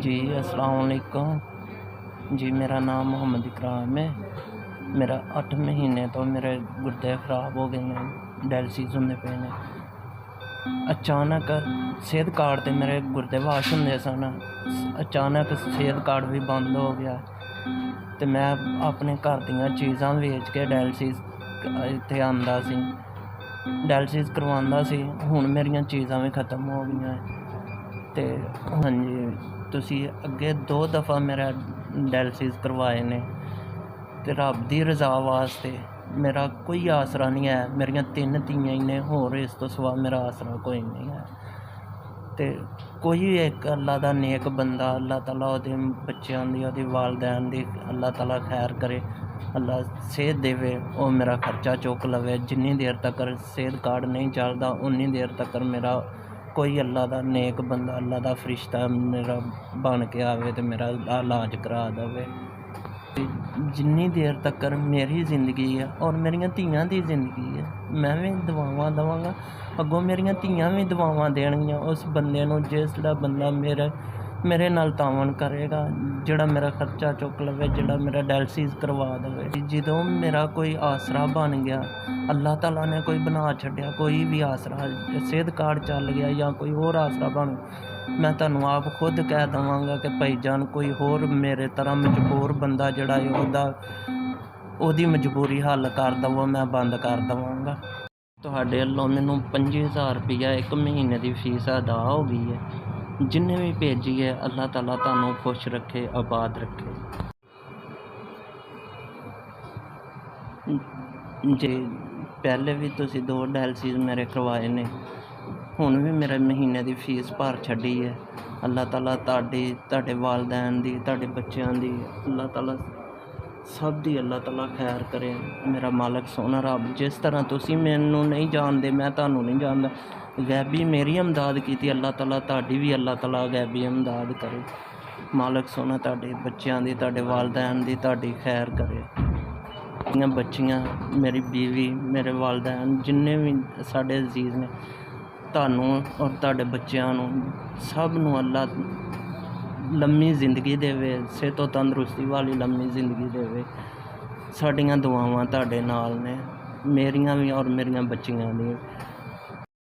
जी, अस्सलाम वालेकुम जी। मेरा नाम मोहम्मद इकराम है। मेरा 8 महीने तो मेरे गुर्दे खराब हो गए ने, डायलिसिस होंदे पे ने। अचानक सेहत कार्ड ते मेरे गुर्दे वाश होंदे सन, अचानक सेहत कार्ड भी बंद हो गया ते मैं अपने घर दियां चीज़ां वेच के डायलिसिस इत्थे आंदा सी, डायलिसिस करवांदा सी। हुण मेरियां चीज़ां भी खत्म हो गईयां ते हाँ जी, तुसी अगे 2 दफ़ा मेरा डायलिसिस करवाए ने ते रब दी रज़ा वास्ते मेरा कोई आसरा नहीं है। मेरियां 3 धीआं ही ने, होर इस तो सिवा मेरा आसरा कोई नहीं है। ते कोई एक अल्लाह दा नेक बंदा, अल्लाह ताला ओहदे बच्चेआं दी, ओहदे वालदैन दी अल्लाह ताला खैर करे, अल्लाह सेहत देवे, ओह मेरा खर्चा चुक लवे। जिन्नी देर तक्कर सेहत कार्ड नहीं चलदा उन्नी देर तक्कर मेरा कोई अल्लाह दा नेक बंदा, अल्लाह दा फरिश्ता मेरा बन के आवे ते मेरा इलाज करा देवे। जिन्नी देर तक्कर मेरी ज़िंदगी है और मेरियां धीआं दी ज़िंदगी है, मैं भी दुआवां देवांगा, अग्गों मेरियां धीआं भी दुआवां देणगियां उस बंदे नूं जिसड़ा बंदा मेरे नाल तावन करेगा, जेह्ड़ा मेरा खर्चा चुक लवे, जेह्ड़ा मेरा डायलिसिस करवा देवे। जदों मेरा कोई आसरा बन गया, अल्लाह ताला ने कोई बना छड्डिया कोई भी आसरा, सेहत कार्ड चल गया या कोई होर आसरा बन, मैं तुहानूं आप खुद कह देवांगा कि भाईजान कोई होर मेरे तरह मजबूर बंदा जेह्ड़ा है ओहदी मजबूरी हल कर दवो, मैं बंद कर देवांगा। तुहाडे वल्लों मैनूं 25,000 रुपया 1 महीने दी फीस अदा हो गई है। जिन्ने भी भेजी है अल्लाह ताला तुहानूं खुश रखे, आबाद रखे। जे पहले भी तुसीं 2 डायलिसिस मेरे करवाए ने, हुण भी मेरे महीने दी फीस भर छड्डी है। अल्लाह ताला तुहाडे वालदैन दी, तुहाडे बच्चेआं दी, अल्लाह ताला सब दी अल्लाह ताला खैर करे। मेरा मालक सोहना रब, जिस तरह तुसीं मैनूं नहीं जानदे मैं तुहानूं नहीं जानदा, गैबी मेरी इमदाद कीती, अल्लाह ताला तुहाडी भी अल्लाह ताला गैबी इमदाद करे। मालक सोहना तुहाडे बच्चेआं दी, तुहाडे वालदैन दी तुहाडी खैर करे। मेरियां बच्चियां, मेरी बीवी, मेरे वालदैन जिन्ने भी साडे अजीज़ ने, तुहानूं और तुहाडे बच्चेआं नूं सब नूं अल्लाह लम्मी ज़िंदगी देवे, सेहतो तंदरुस्ती वाली लम्मी ज़िंदगी देवे। साडियां दुआवां तुहाडे नाल ने, मेरियां भी और मेरियां बच्चियां दी।